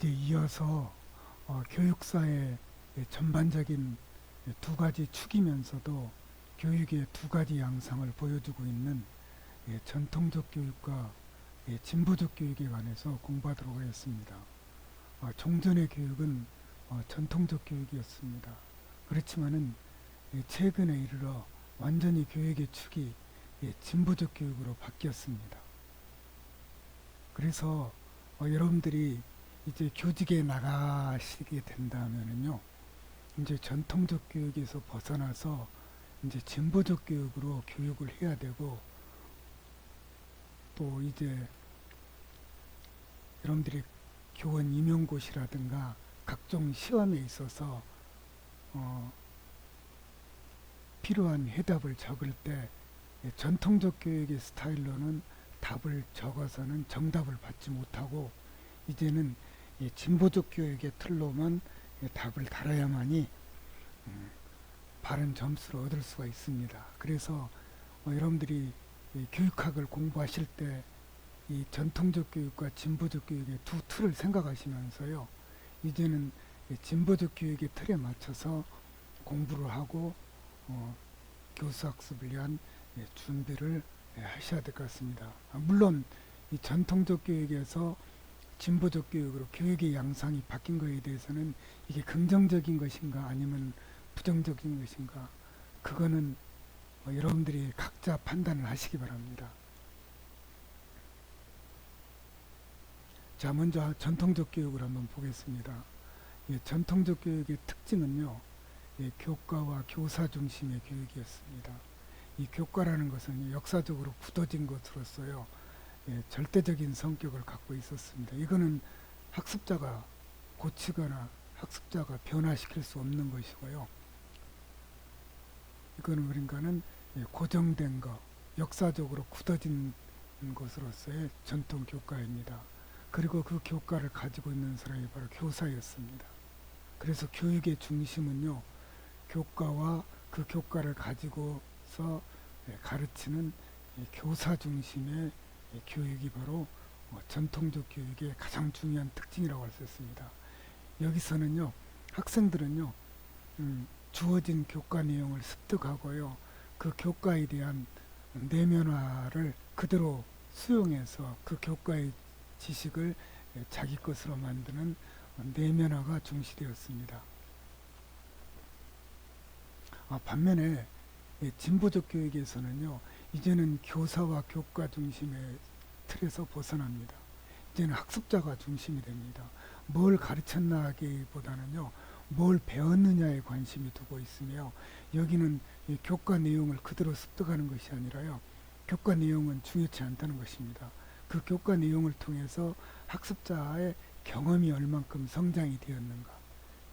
이제 이어서 교육사의 전반적인 두 가지 축이면서도 교육의 두 가지 양상을 보여주고 있는 전통적 교육과 진보적 교육에 관해서 공부하도록 하겠습니다. 종전의 교육은 전통적 교육이었습니다. 그렇지만은 최근에 이르러 완전히 교육의 축이 진보적 교육으로 바뀌었습니다. 그래서 여러분들이 이제 교직에 나가시게 된다면은요, 이제 전통적 교육에서 벗어나서 이제 진보적 교육으로 교육을 해야 되고, 또 이제 여러분들이 교원 임용고시라든가 각종 시험에 있어서 필요한 해답을 적을 때 전통적 교육의 스타일로는 답을 적어서는 정답을 받지 못하고, 이제는 진보적 교육의 틀로만 답을 달아야만이 바른 점수를 얻을 수가 있습니다. 그래서 여러분들이 교육학을 공부하실 때 이 전통적 교육과 진보적 교육의 두 틀을 생각하시면서요, 이제는 진보적 교육의 틀에 맞춰서 공부를 하고 교수학습을 위한 준비를 하셔야 될 것 같습니다. 물론 이 전통적 교육에서 진보적 교육으로 교육의 양상이 바뀐 것에 대해서는 이게 긍정적인 것인가 아니면 부정적인 것인가, 그거는 여러분들이 각자 판단을 하시기 바랍니다. 자, 먼저 전통적 교육을 한번 보겠습니다. 전통적 교육의 특징은요, 교과와 교사 중심의 교육이었습니다. 이 교과라는 것은 역사적으로 굳어진 것으로서요, 절대적인 성격을 갖고 있었습니다. 이거는 학습자가 고치거나 학습자가 변화시킬 수 없는 것이고요. 이거는 그러니까는 고정된 것, 역사적으로 굳어진 것으로서의 전통 교과입니다. 그리고 그 교과를 가지고 있는 사람이 바로 교사였습니다. 그래서 교육의 중심은요, 교과와 그 교과를 가지고서 가르치는 교사 중심의 교육이 바로 전통적 교육의 가장 중요한 특징이라고 할 수 있습니다. 여기서는요, 학생들은요, 주어진 교과 내용을 습득하고요, 그 교과에 대한 내면화를 그대로 수용해서 그 교과의 지식을 자기 것으로 만드는 내면화가 중시되었습니다. 반면에 진보적 교육에서는요, 이제는 교사와 교과 중심의 틀에서 벗어납니다. 이제는 학습자가 중심이 됩니다. 뭘 가르쳤나 하기보다는요, 뭘 배웠느냐에 관심이 두고 있으며, 여기는 교과 내용을 그대로 습득하는 것이 아니라요, 교과 내용은 중요치 않다는 것입니다. 그 교과 내용을 통해서 학습자의 경험이 얼만큼 성장이 되었는가,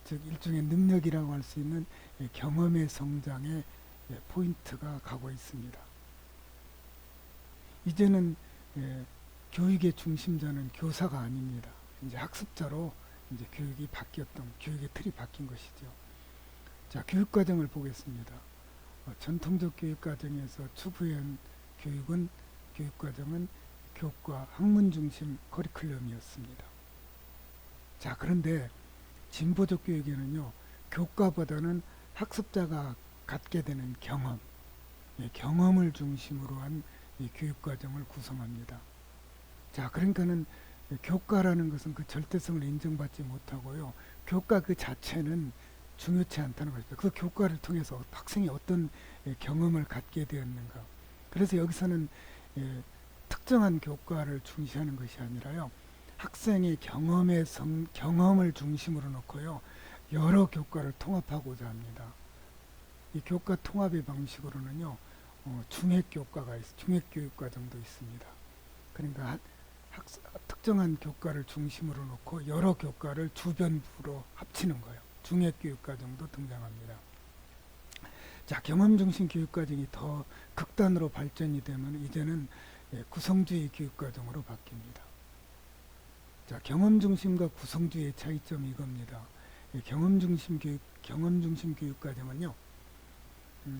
즉 일종의 능력이라고 할 수 있는 경험의 성장에 포인트가 가고 있습니다. 이제는 교육의 중심자는 교사가 아닙니다. 이제 학습자로 이제 교육이 바뀌었던, 교육의 틀이 바뀐 것이죠. 자, 교육과정을 보겠습니다. 전통적 교육과정에서 추구한 교육과정은 교과, 학문 중심 커리큘럼이었습니다. 자, 그런데 진보적 교육에는요, 교과보다는 학습자가 갖게 되는 경험, 경험을 중심으로 한 교육과정을 구성합니다. 자, 그러니까는 교과라는 것은 그 절대성을 인정받지 못하고요, 교과 그 자체는 중요치 않다는 것입니다. 그 교과를 통해서 학생이 어떤 경험을 갖게 되었는가. 그래서 여기서는 특정한 교과를 중시하는 것이 아니라요, 학생의 경험을 중심으로 놓고요, 여러 교과를 통합하고자 합니다. 이 교과 통합의 방식으로는요, 중액교육과정도 있습니다. 그러니까 특정한 교과를 중심으로 놓고 여러 교과를 주변부로 합치는 거예요. 중액교육과정도 등장합니다. 자, 경험중심 교육과정이 더 극단으로 발전이 되면 이제는 구성주의 교육과정으로 바뀝니다. 자, 경험중심과 구성주의의 차이점이 이겁니다. 경험중심 교육과정은요,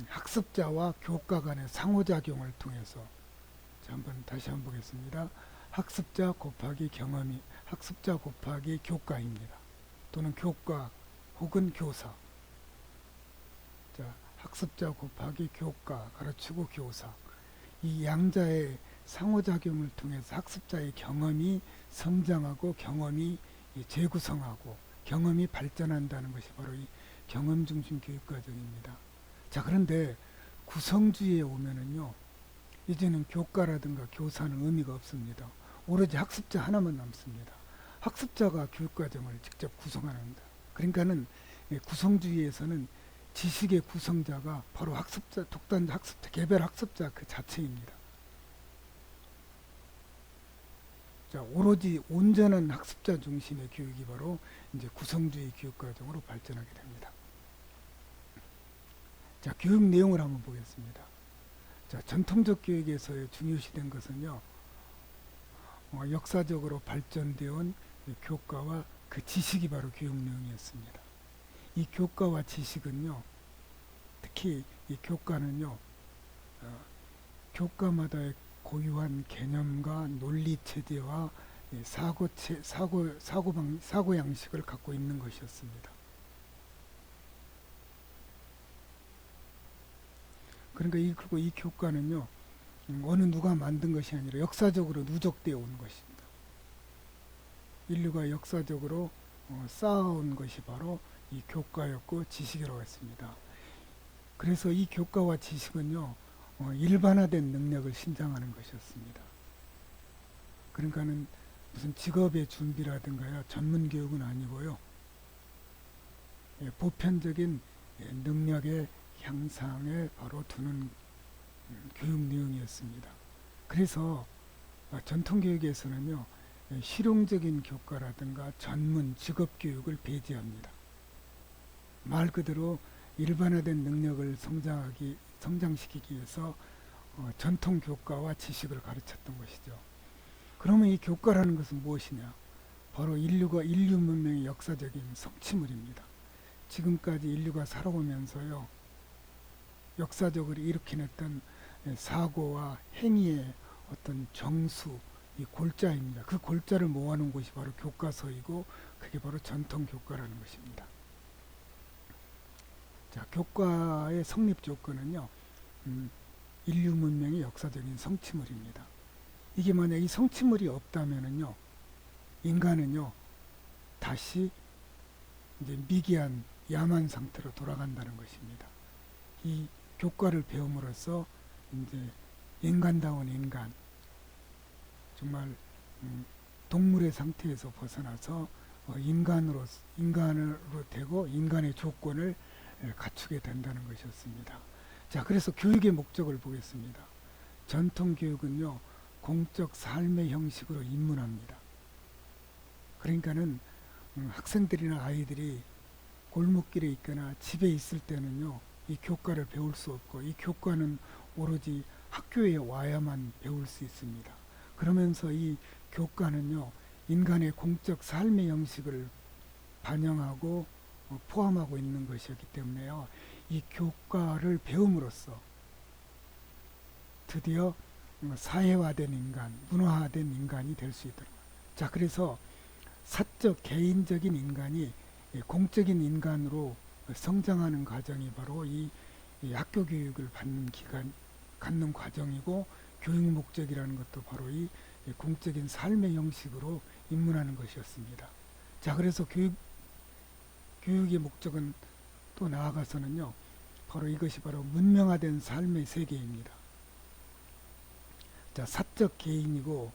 학습자와 교과 간의 상호작용을 통해서, 자, 다시 한번 보겠습니다. 학습자 곱하기 경험이, 학습자 곱하기 교과입니다. 또는 교과 혹은 교사. 자, 학습자 곱하기 교과 가르치고 교사. 이 양자의 상호작용을 통해서 학습자의 경험이 성장하고 경험이 재구성하고 경험이 발전한다는 것이 바로 이 경험 중심 교육 과정입니다. 자, 그런데 구성주의에 오면은요, 이제는 교과라든가 교사는 의미가 없습니다. 오로지 학습자 하나만 남습니다. 학습자가 교육 과정을 직접 구성합니다. 그러니까는 구성주의에서는 지식의 구성자가 바로 학습자, 독단 학습자, 개별 학습자 그 자체입니다. 자, 오로지 온전한 학습자 중심의 교육이 바로 이제 구성주의 교육 과정으로 발전하게 됩니다. 자, 교육 내용을 한번 보겠습니다. 자, 전통적 교육에서의 중요시된 것은요, 역사적으로 발전되어 온 교과와 그 지식이 바로 교육 내용이었습니다. 이 교과와 지식은요, 특히 이 교과는요, 교과마다의 고유한 개념과 논리 체제와 사고 양식을 갖고 있는 것이었습니다. 그러니까 그리고 이 교과는요, 어느 누가 만든 것이 아니라 역사적으로 누적되어 온 것입니다. 인류가 역사적으로 쌓아온 것이 바로 이 교과였고 지식이라고 했습니다. 그래서 이 교과와 지식은요, 일반화된 능력을 신장하는 것이었습니다. 그러니까는 무슨 직업의 준비라든가요, 전문 교육은 아니고요, 보편적인 능력의 향상에 바로 두는 교육 내용이었습니다. 그래서 전통 교육에서는요, 실용적인 교과라든가 전문 직업 교육을 배제합니다. 말 그대로 일반화된 능력을 성장시키기 위해서 전통 교과와 지식을 가르쳤던 것이죠. 그러면 이 교과라는 것은 무엇이냐? 바로 인류 문명의 역사적인 성취물입니다. 지금까지 인류가 살아오면서요, 역사적으로 일으켜냈던 사고와 행위의 어떤 정수, 이 골자입니다. 그 골자를 모아놓은 것이 바로 교과서이고, 그게 바로 전통 교과라는 것입니다. 자, 교과의 성립 조건은요, 인류 문명의 역사적인 성취물입니다. 이게 만약 이 성취물이 없다면은요, 인간은요, 다시 이제 미개한 야만 상태로 돌아간다는 것입니다. 이 교과를 배움으로써 이제 인간다운 인간, 정말 동물의 상태에서 벗어나서 인간으로 되고 인간의 조건을 갖추게 된다는 것이었습니다. 자, 그래서 교육의 목적을 보겠습니다. 전통 교육은요, 공적 삶의 형식으로 입문합니다. 그러니까는 학생들이나 아이들이 골목길에 있거나 집에 있을 때는요, 이 교과를 배울 수 없고, 이 교과는 오로지 학교에 와야만 배울 수 있습니다. 그러면서 이 교과는요, 인간의 공적 삶의 형식을 반영하고 포함하고 있는 것이었기 때문에요, 이 교과를 배움으로써 드디어 사회화된 인간, 문화화된 인간이 될 수 있도록. 자, 그래서 사적 개인적인 인간이 공적인 인간으로 성장하는 과정이 바로 이 학교 교육을 갖는 과정이고, 교육 목적이라는 것도 바로 이 공적인 삶의 형식으로 입문하는 것이었습니다. 자, 그래서 교육의 목적은 또 나아가서는요, 바로 이것이 바로 문명화된 삶의 세계입니다. 자, 사적 개인이고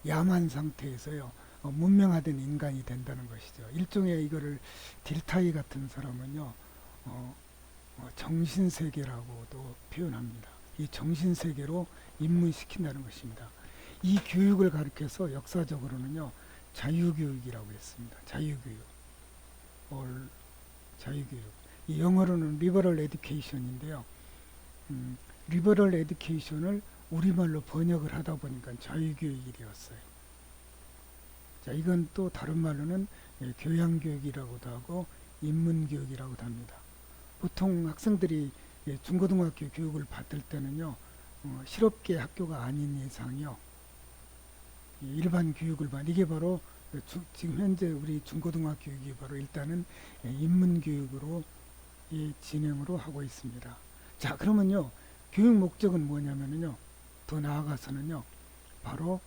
야만 상태에서요, 문명화된 인간이 된다는 것이죠. 일종의 이거를 딜타이 같은 사람은요, 정신세계라고도 표현합니다. 이 정신세계로 입문시킨다는 것입니다. 이 교육을 가리켜서 역사적으로는요, 자유교육이라고 했습니다. 자유교육. 이 영어로는 리버럴 에듀케이션인데요. 리버럴 에듀케이션을 우리말로 번역을 하다 보니까 자유교육이 되었어요. 자, 이건 또 다른 말로는 교양교육이라고도 하고 인문교육이라고도 합니다. 보통 학생들이 중고등학교 교육을 받을 때는요, 실업계 학교가 아닌 이상요, 일반 교육을 이게 바로 지금 현재 우리 중고등학교 교육이 바로 일단은 인문 교육으로 진행으로 하고 있습니다. 자, 그러면요, 교육 목적은 뭐냐면요, 더 나아가서는요, 바로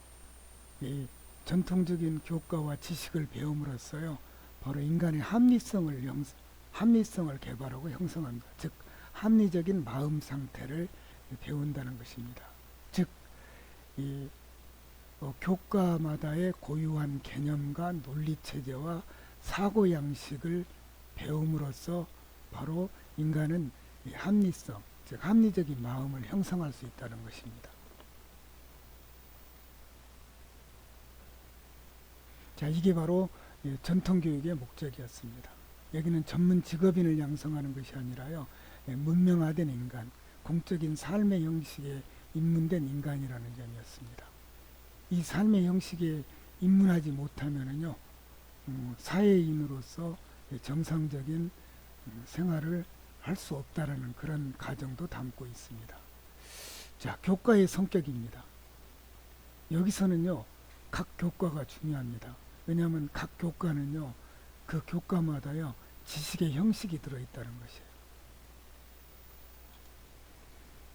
이 전통적인 교과와 지식을 배움으로써요, 바로 인간의 합리성을 개발하고 형성합니다. 즉, 합리적인 마음 상태를 배운다는 것입니다. 즉, 이 교과마다의 고유한 개념과 논리 체제와 사고 양식을 배움으로써 바로 인간은 이 합리성, 즉 합리적인 마음을 형성할 수 있다는 것입니다. 자, 이게 바로 전통교육의 목적이었습니다. 여기는 전문 직업인을 양성하는 것이 아니라요, 문명화된 인간, 공적인 삶의 형식에 입문된 인간이라는 점이었습니다. 이 삶의 형식에 입문하지 못하면은요, 사회인으로서 정상적인 생활을 할 수 없다라는 그런 가정도 담고 있습니다. 자, 교과의 성격입니다. 여기서는요, 각 교과가 중요합니다. 왜냐하면 각 교과는요, 그 교과마다요, 지식의 형식이 들어있다는 것이에요.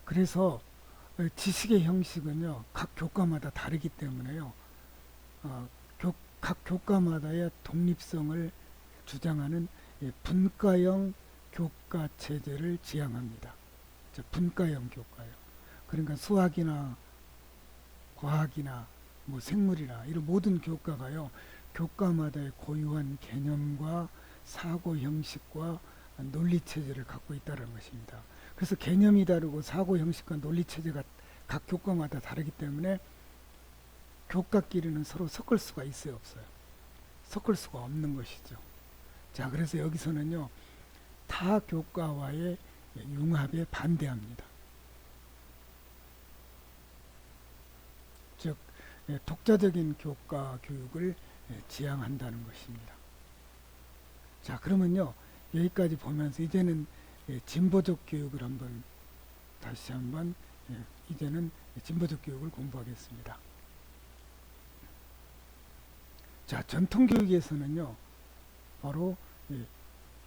그래서 지식의 형식은요, 각 교과마다 다르기 때문에요, 각 교과마다의 독립성을 주장하는 분과형 교과 체제를 지향합니다. 분과형 교과요. 그러니까 수학이나 과학이나 뭐 생물이나 이런 모든 교과가요, 교과마다의 고유한 개념과 사고 형식과 논리 체제를 갖고 있다는 것입니다. 그래서 개념이 다르고 사고 형식과 논리 체제가 각 교과마다 다르기 때문에 교과끼리는 서로 섞을 수가 있어요, 없어요? 섞을 수가 없는 것이죠. 자, 그래서 여기서는요, 타 교과와의 융합에 반대합니다. 즉, 독자적인 교과 교육을 지향한다는 것입니다. 자, 그러면요, 여기까지 보면서 이제는 진보적 교육을 다시 한번 이제는 진보적 교육을 공부하겠습니다. 자, 전통 교육에서는요, 바로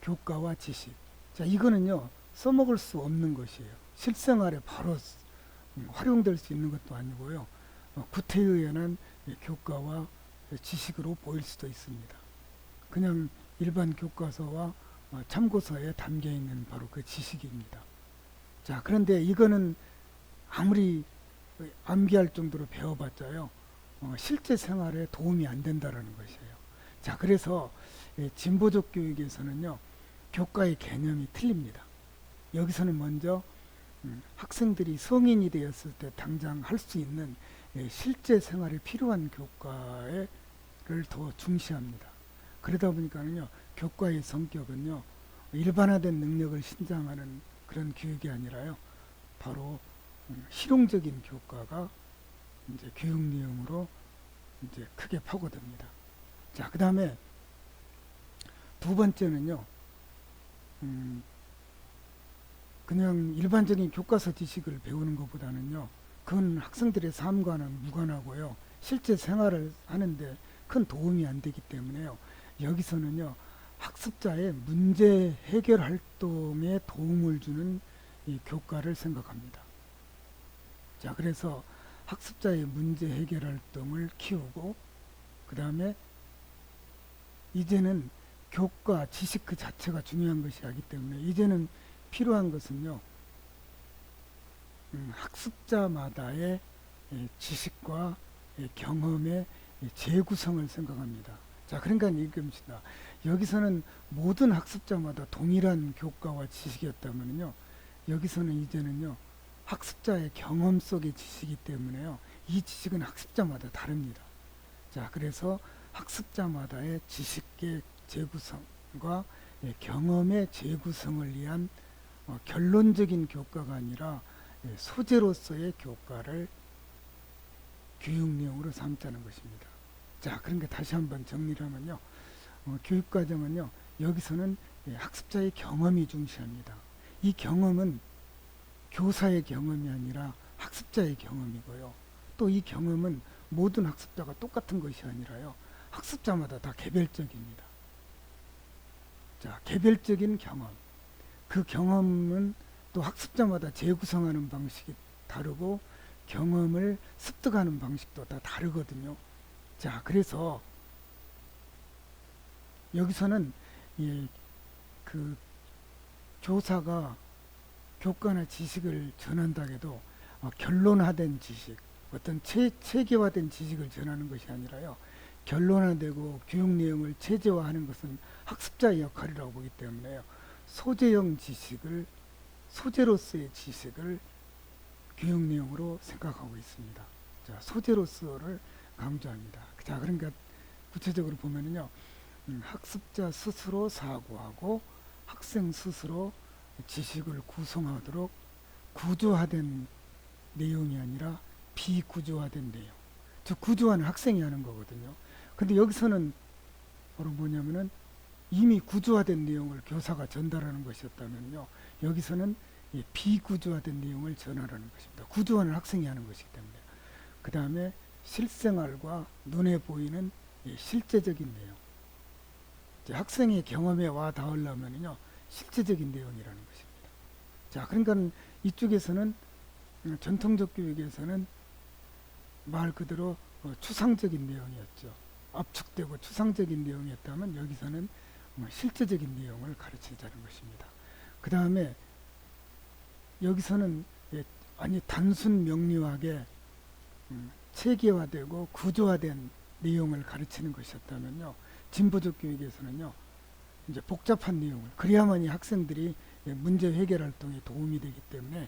교과와 지식. 자, 이거는요, 써먹을 수 없는 것이에요. 실생활에 바로 활용될 수 있는 것도 아니고요, 구태의연한 교과와 지식으로 보일 수도 있습니다. 그냥 일반 교과서와 참고서에 담겨 있는 바로 그 지식입니다. 자, 그런데 이거는 아무리 암기할 정도로 배워봤자요, 실제 생활에 도움이 안 된다라는 것이에요. 자, 그래서 진보적 교육에서는요, 교과의 개념이 틀립니다. 여기서는 먼저 학생들이 성인이 되었을 때 당장 할 수 있는 실제 생활에 필요한 교과를 더 중시합니다. 그러다 보니까는요, 교과의 성격은요, 일반화된 능력을 신장하는 그런 교육이 아니라요, 바로 실용적인 교과가 이제 교육 내용으로 이제 크게 파고듭니다. 자, 그 다음에 두 번째는요, 그냥 일반적인 교과서 지식을 배우는 것보다는요, 그건 학생들의 삶과는 무관하고요, 실제 생활을 하는데 큰 도움이 안 되기 때문에요, 여기서는요, 학습자의 문제 해결 활동에 도움을 주는 이 교과를 생각합니다. 자, 그래서 학습자의 문제 해결 활동을 키우고, 그 다음에 이제는 교과, 지식 그 자체가 중요한 것이 아니기 때문에 이제는 필요한 것은요, 학습자마다의 지식과 경험의 재구성을 생각합니다. 자, 그러니까 이겁니다. 여기서는 모든 학습자마다 동일한 교과와 지식이었다면요, 여기서는 이제는요, 학습자의 경험 속의 지식이기 때문에요, 이 지식은 학습자마다 다릅니다. 자, 그래서 학습자마다의 지식의 재구성과 경험의 재구성을 위한 결론적인 교과가 아니라 소재로서의 교과를 교육 내용으로 삼자는 것입니다. 자, 그러니까 다시 한번 정리를 하면요, 교육과정은요, 여기서는 학습자의 경험이 중시합니다. 이 경험은 교사의 경험이 아니라 학습자의 경험이고요, 또 이 경험은 모든 학습자가 똑같은 것이 아니라요. 학습자마다 다 개별적입니다. 자, 개별적인 경험. 그 경험은 또 학습자마다 재구성하는 방식이 다르고 경험을 습득하는 방식도 다 다르거든요. 자, 그래서 여기서는 예, 그 교사가 교과나 지식을 전한다 해도 결론화된 지식, 어떤 체계화된 지식을 전하는 것이 아니라요. 결론화되고 교육 내용을 체제화하는 것은 학습자의 역할이라고 보기 때문에요. 소재형 지식을, 소재로서의 지식을 교육 내용으로 생각하고 있습니다. 자, 소재로서를 강조합니다. 자, 그러니까 구체적으로 보면은요, 학습자 스스로 사고하고 학생 스스로 지식을 구성하도록 구조화된 내용이 아니라 비구조화된 내용. 즉 구조화는 학생이 하는 거거든요. 근데 여기서는 바로 뭐냐면은 이미 구조화된 내용을 교사가 전달하는 것이었다면요. 여기서는 비구조화된 내용을 전하라는 것입니다. 구조화는 학생이 하는 것이기 때문에. 그 다음에 실생활과 눈에 보이는 실제적인 내용. 학생의 경험에 와 닿으려면요. 실제적인 내용이라는 것입니다. 자, 그러니까 이쪽에서는 전통적 교육에서는 말 그대로 추상적인 내용이었죠. 압축되고 추상적인 내용이었다면 여기서는 실제적인 내용을 가르치자는 것입니다. 그 다음에 여기서는 아니 단순 명료하게 체계화되고 구조화된 내용을 가르치는 것이었다면요. 진보적 교육에서는요. 이제 복잡한 내용을 그래야만이 학생들이 문제 해결 활동에 도움이 되기 때문에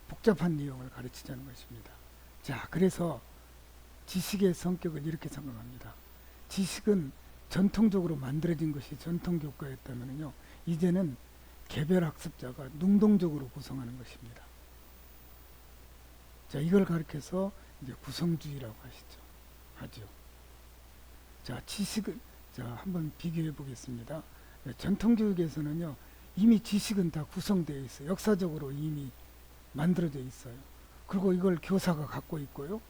복잡한 내용을 가르치자는 것입니다. 자, 그래서 지식의 성격을 이렇게 생각합니다. 지식은 전통적으로 만들어진 것이 전통 교과였다면요. 이제는 개별 학습자가 능동적으로 구성하는 것입니다. 자, 이걸 가르쳐서 이제 구성주의라고 하죠. 자, 지식은 자, 한번 비교해 보겠습니다. 전통 교육에서는요. 이미 지식은 다 구성되어 있어요. 역사적으로 이미 만들어져 있어요. 그리고 이걸 교사가 갖고 있고요.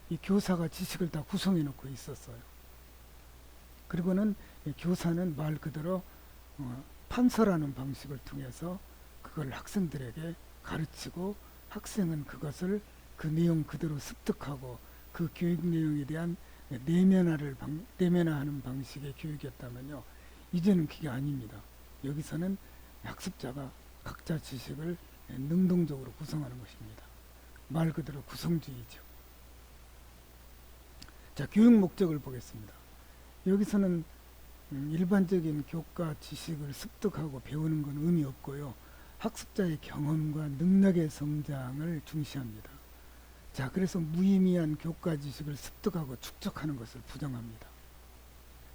이 교사가 지식을 다 구성해 놓고 있었어요. 그리고는 교사는 말 그대로 판서라는 방식을 통해서 그걸 학생들에게 가르치고 학생은 그것을 그 내용 그대로 습득하고 그 교육 내용에 대한 내면화하는 방식의 교육이었다면요. 이제는 그게 아닙니다. 여기서는 학습자가 각자 지식을 능동적으로 구성하는 것입니다. 말 그대로 구성주의죠. 자, 교육 목적을 보겠습니다. 여기서는 일반적인 교과 지식을 습득하고 배우는 건 의미 없고요. 학습자의 경험과 능력의 성장을 중시합니다. 자, 그래서 무의미한 교과 지식을 습득하고 축적하는 것을 부정합니다.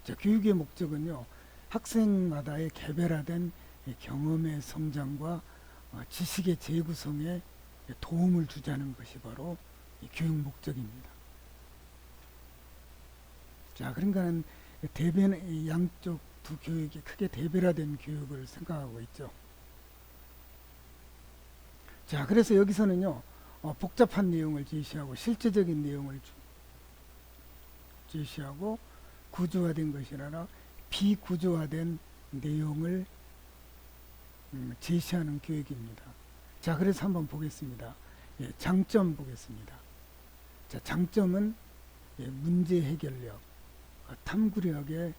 자, 교육의 목적은요. 학생마다의 개별화된 경험의 성장과 지식의 재구성에 도움을 주자는 것이 바로 교육 목적입니다. 자, 그러니까는 양쪽 두 교육이 크게 대별화된 교육을 생각하고 있죠. 자, 그래서 여기서는요, 복잡한 내용을 제시하고 실제적인 내용을 제시하고 구조화된 것이 아니라 비구조화된 내용을 제시하는 교육입니다. 자, 그래서 한번 보겠습니다. 장점 보겠습니다. 자, 장점은 문제 해결력, 탐구력의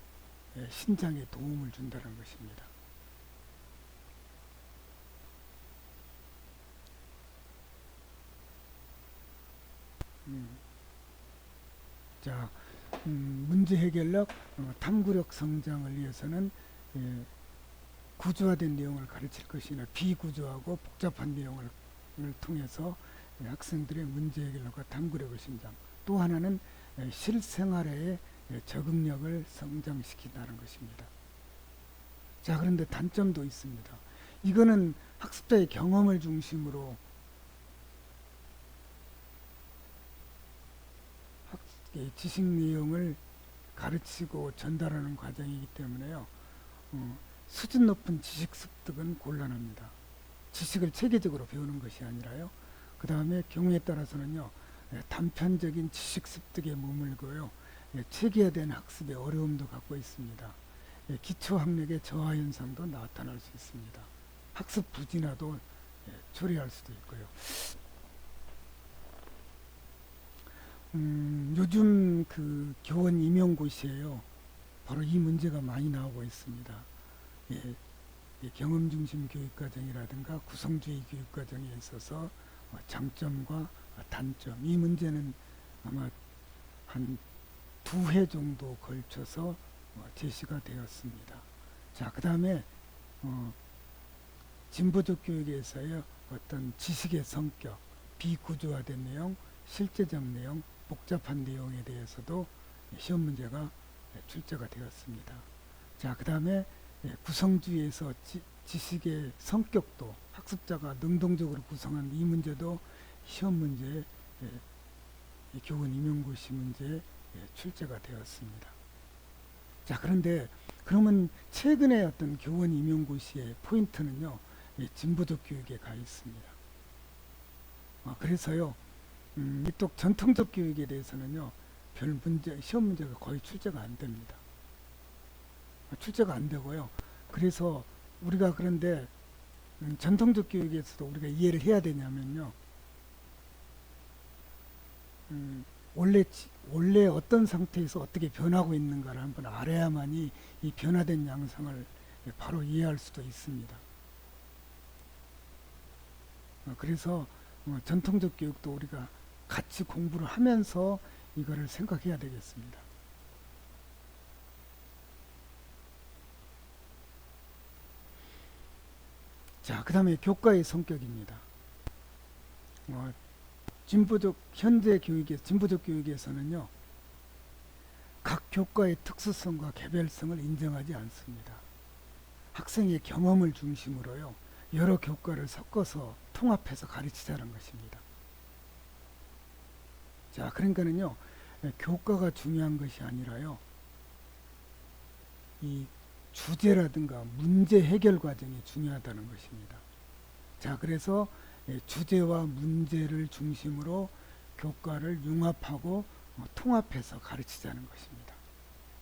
신장에 도움을 준다는 것입니다. 자, 문제 해결력, 탐구력 성장을 위해서는 구조화된 내용을 가르칠 것이나 비구조하고 복잡한 내용을 통해서 학생들의 문제 해결력과 탐구력을 신장, 또 하나는 실생활의 적응력을 성장시킨다는 것입니다. 자, 그런데 단점도 있습니다. 이거는 학습자의 경험을 중심으로 지식 내용을 가르치고 전달하는 과정이기 때문에요. 수준 높은 지식 습득은 곤란합니다. 지식을 체계적으로 배우는 것이 아니라요. 그 다음에 경우에 따라서는요. 단편적인 지식 습득에 머물고요. 체계화된 학습에 어려움도 갖고 있습니다. 기초 학력의 저하 현상도 나타날 수 있습니다. 학습 부진화도 초래할 수도 있고요. 요즘 그 교원 임용고시에요. 바로 이 문제가 많이 나오고 있습니다. 경험 중심 교육과정이라든가 구성주의 교육과정에 있어서 장점과 단점, 이 문제는 아마 한 2회 정도 걸쳐서 제시가 되었습니다. 자, 그 다음에 진보적 교육에서의 어떤 지식의 성격, 비구조화된 내용, 실제적 내용, 복잡한 내용에 대해서도 시험 문제가 출제가 되었습니다. 자, 그 다음에 구성주의에서 지식의 성격도 학습자가 능동적으로 구성한 이 문제도 시험 문제에 교원 임용고시 문제에 출제가 되었습니다. 자, 그런데 그러면 최근에 어떤 교원 임용고시의 포인트는요, 진보적 교육에 가 있습니다. 그래서요, 이쪽 전통적 교육에 대해서는요, 별 문제, 시험 문제가 거의 출제가 안 됩니다. 출제가 안 되고요. 그래서 우리가 그런데 전통적 교육에서도 우리가 이해를 해야 되냐면요, 원래 어떤 상태에서 어떻게 변하고 있는가를 한번 알아야만이 이 변화된 양상을 바로 이해할 수도 있습니다. 그래서 전통적 교육도 우리가 같이 공부를 하면서 이거를 생각해야 되겠습니다. 자, 그 다음에 교과의 성격입니다. 현재 진보적 교육에서는요, 각 교과의 특수성과 개별성을 인정하지 않습니다. 학생의 경험을 중심으로요, 여러 교과를 섞어서 통합해서 가르치자는 것입니다. 자, 그러니까는요, 교과가 중요한 것이 아니라요, 이 주제라든가 문제 해결 과정이 중요하다는 것입니다. 자, 그래서 주제와 문제를 중심으로 교과를 융합하고 통합해서 가르치자는 것입니다.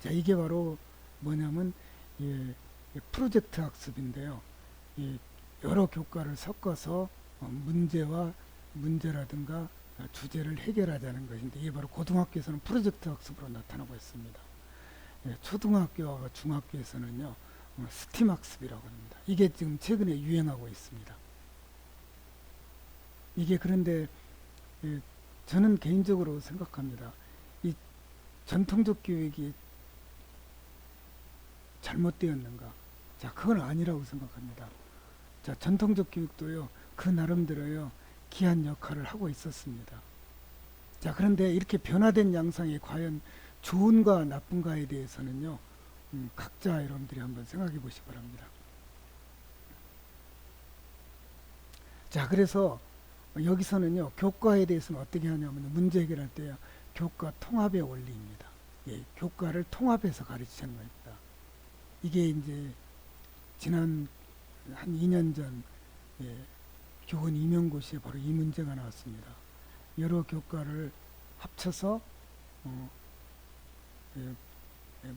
자, 이게 바로 뭐냐면 프로젝트 학습인데요. 여러 교과를 섞어서 문제와 문제라든가 주제를 해결하자는 것인데, 이게 바로 고등학교에서는 프로젝트 학습으로 나타나고 있습니다. 초등학교와 중학교에서는요, 스팀 학습이라고 합니다. 이게 지금 최근에 유행하고 있습니다. 이게 그런데 저는 개인적으로 생각합니다. 이 전통적 교육이 잘못되었는가? 자, 그건 아니라고 생각합니다. 자, 전통적 교육도요, 그 나름대로요, 귀한 역할을 하고 있었습니다. 자, 그런데 이렇게 변화된 양상이 과연 좋은가 나쁜가에 대해서는요, 각자 여러분들이 한번 생각해 보시기 바랍니다. 자, 그래서 여기서는요, 교과에 대해서는 어떻게 하냐면, 문제 해결할 때요, 교과 통합의 원리입니다. 교과를 통합해서 가르치는 겁니다. 이게 이제 지난 한 2년 전 교원 임용고시에 바로 이 문제가 나왔습니다. 여러 교과를 합쳐서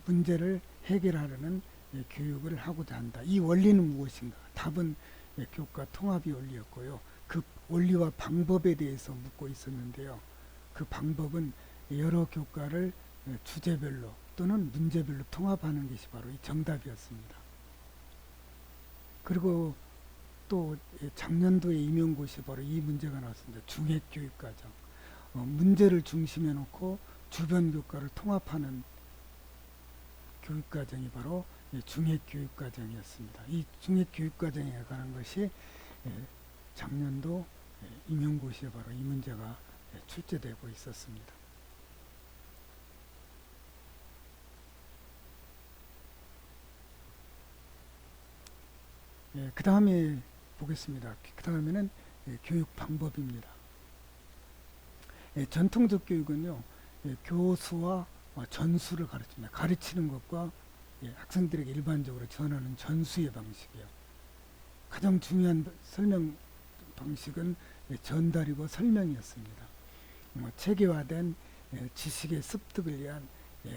문제를 해결하려는 교육을 하고자 한다. 이 원리는 무엇인가? 답은 교과 통합이 원리였고요. 그 원리와 방법에 대해서 묻고 있었는데요. 그 방법은 여러 교과를 주제별로 또는 문제별로 통합하는 것이 바로 이 정답이었습니다. 그리고 또 작년도에 임용고시에 바로 이 문제가 나왔습니다. 중핵교육과정. 문제를 중심에 놓고 주변 교과를 통합하는 교육과정이 바로 중핵교육과정이었습니다. 이 중핵교육과정에 관한 것이 작년도 임용고시에 바로 이 문제가 출제되고 있었습니다. 그 다음에 보겠습니다. 그 다음에는 교육 방법입니다. 전통적 교육은요, 교수와 전수를 가르칩니다. 가르치는 것과 학생들에게 일반적으로 전하는 전수의 방식이요. 가장 중요한 설명 방식은 전달이고 설명이었습니다. 체계화된 지식의 습득을 위한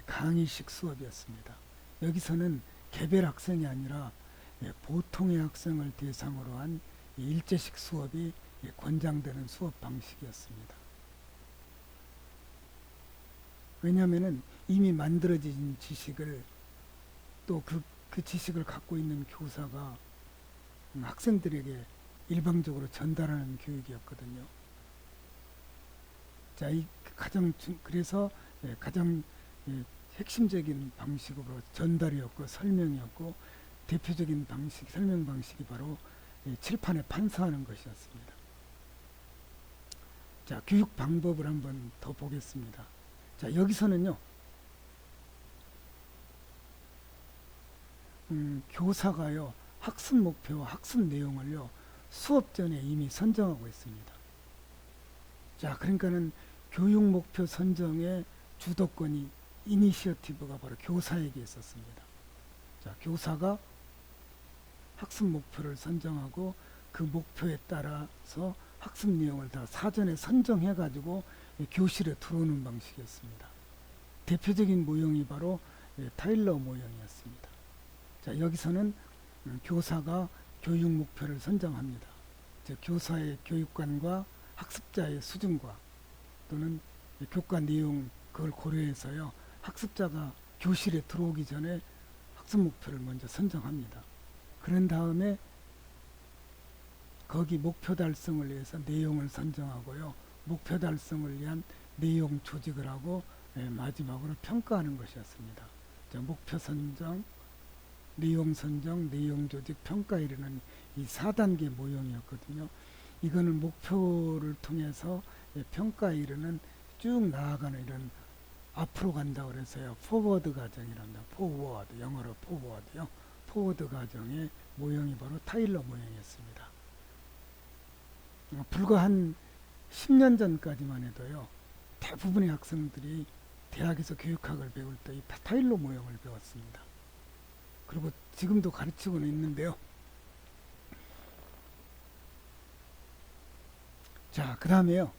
강의식 수업이었습니다. 여기서는 개별 학생이 아니라 보통의 학생을 대상으로 한 일제식 수업이 권장되는 수업 방식이었습니다. 왜냐하면 이미 만들어진 지식을 또 그 지식을 갖고 있는 교사가 학생들에게 일방적으로 전달하는 교육이었거든요. 자, 그래서 가장 핵심적인 방식으로 전달이었고 설명이었고 대표적인 설명 방식이 바로 칠판에 판서하는 것이었습니다. 자, 교육 방법을 한번 더 보겠습니다. 자, 여기서는요, 교사가요, 학습 목표와 학습 내용을요, 수업 전에 이미 선정하고 있습니다. 자, 그러니까는 교육 목표 선정의 주도권이 이니시어티브가 바로 교사에게 있었습니다. 자, 교사가 학습 목표를 선정하고 그 목표에 따라서 학습 내용을 다 사전에 선정해 가지고 교실에 들어오는 방식이었습니다. 대표적인 모형이 바로 타일러 모형이었습니다. 자, 여기서는 교사가 교육 목표를 선정합니다. 즉, 교사의 교육관과 학습자의 수준과 또는 교과 내용 그걸 고려해서요, 학습자가 교실에 들어오기 전에 학습 목표를 먼저 선정합니다. 그런 다음에 거기 목표 달성을 위해서 내용을 선정하고요, 목표 달성을 위한 내용 조직을 하고 마지막으로 평가하는 것이었습니다. 자, 목표 선정, 내용 선정, 내용 조직, 평가에 이르는 이 4단계 모형이었거든요. 이거는 목표를 통해서 평가에 이르는 쭉 나아가는 이런 앞으로 간다고 그래서요, 포워드 과정이랍니다. 포워드, 영어로 포워드요. 포워드 과정의 모형이 바로 타일러 모형이었습니다. 불과 한 10년 전까지만 해도요, 대부분의 학생들이 대학에서 교육학을 배울 때 이 타일러 모형을 배웠습니다. 그리고 지금도 가르치고는 있는데요. 자, 그 다음에요,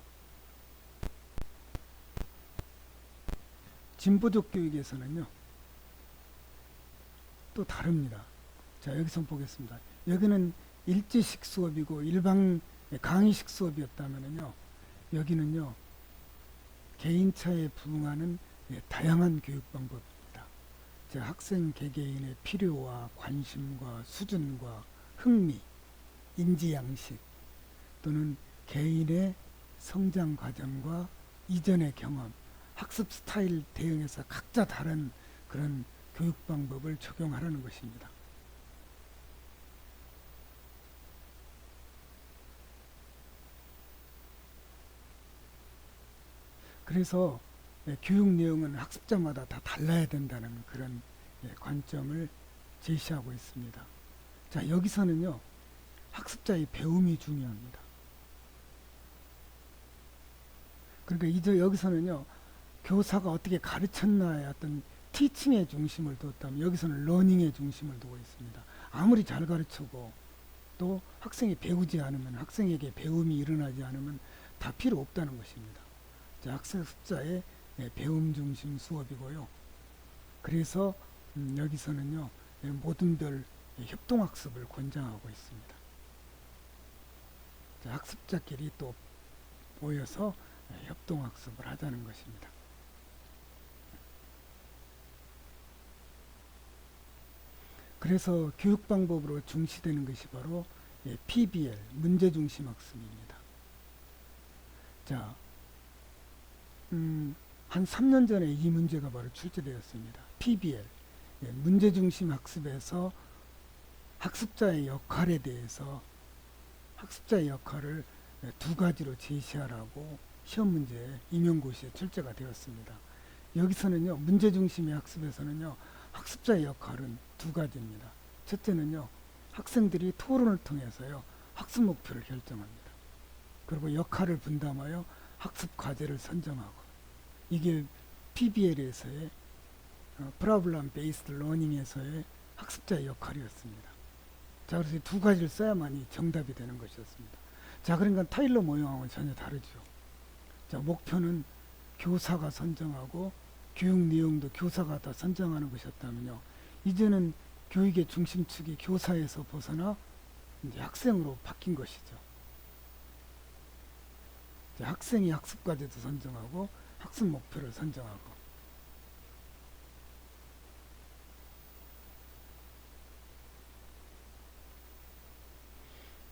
진보적 교육에서는요, 또 다릅니다. 자, 여기서 보겠습니다. 여기는 일제식 수업이고 일반 강의식 수업이었다면요, 여기는요, 개인차에 부응하는 다양한 교육 방법입니다. 자, 학생 개개인의 필요와 관심과 수준과 흥미, 인지 양식 또는 개인의 성장 과정과 이전의 경험, 학습 스타일 대응해서 각자 다른 그런 교육 방법을 적용하라는 것입니다. 그래서 교육 내용은 학습자마다 다 달라야 된다는 그런 관점을 제시하고 있습니다. 자, 여기서는요, 학습자의 배움이 중요합니다. 그러니까 이제 여기서는요, 교사가 어떻게 가르쳤나의 어떤 티칭의 중심을 뒀다면 여기서는 러닝의 중심을 두고 있습니다. 아무리 잘 가르치고 또 학생이 배우지 않으면, 학생에게 배움이 일어나지 않으면 다 필요 없다는 것입니다. 자, 학습자의 배움 중심 수업이고요. 그래서 여기서는요, 모든들 협동학습을 권장하고 있습니다. 자, 학습자끼리 또 모여서 협동학습을 하자는 것입니다. 그래서 교육방법으로 중시되는 것이 바로 PBL, 문제중심 학습입니다. 자, 한 3년 전에 이 문제가 바로 출제되었습니다. PBL, 문제중심 학습에서 학습자의 역할에 대해서 학습자의 역할을 두 가지로 제시하라고 시험 문제에 임용고시에 출제가 되었습니다. 여기서는요, 문제중심의 학습에서는요, 학습자의 역할은 두 가지입니다. 첫째는요, 학생들이 토론을 통해서요, 학습 목표를 결정합니다. 그리고 역할을 분담하여 학습 과제를 선정하고, 이게 PBL에서의 Problem Based Learning에서의 학습자의 역할이었습니다. 자, 그래서 두 가지를 써야만이 정답이 되는 것이었습니다. 자, 그러니까 타일러 모형하고는 전혀 다르죠. 자, 목표는 교사가 선정하고 교육 내용도 교사가 다 선정하는 것이었다면요. 이제는 교육의 중심축이 교사에서 벗어나 이제 학생으로 바뀐 것이죠. 이제 학생이 학습 과제도 선정하고 학습 목표를 선정하고.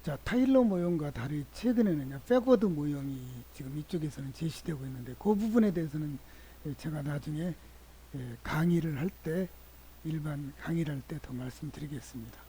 자, 타일러 모형과 달리 최근에는요, 백워드 모형이 지금 이쪽에서는 제시되고 있는데 그 부분에 대해서는 제가 나중에 강의를 할 때, 일반 강의를 할 때 더 말씀드리겠습니다.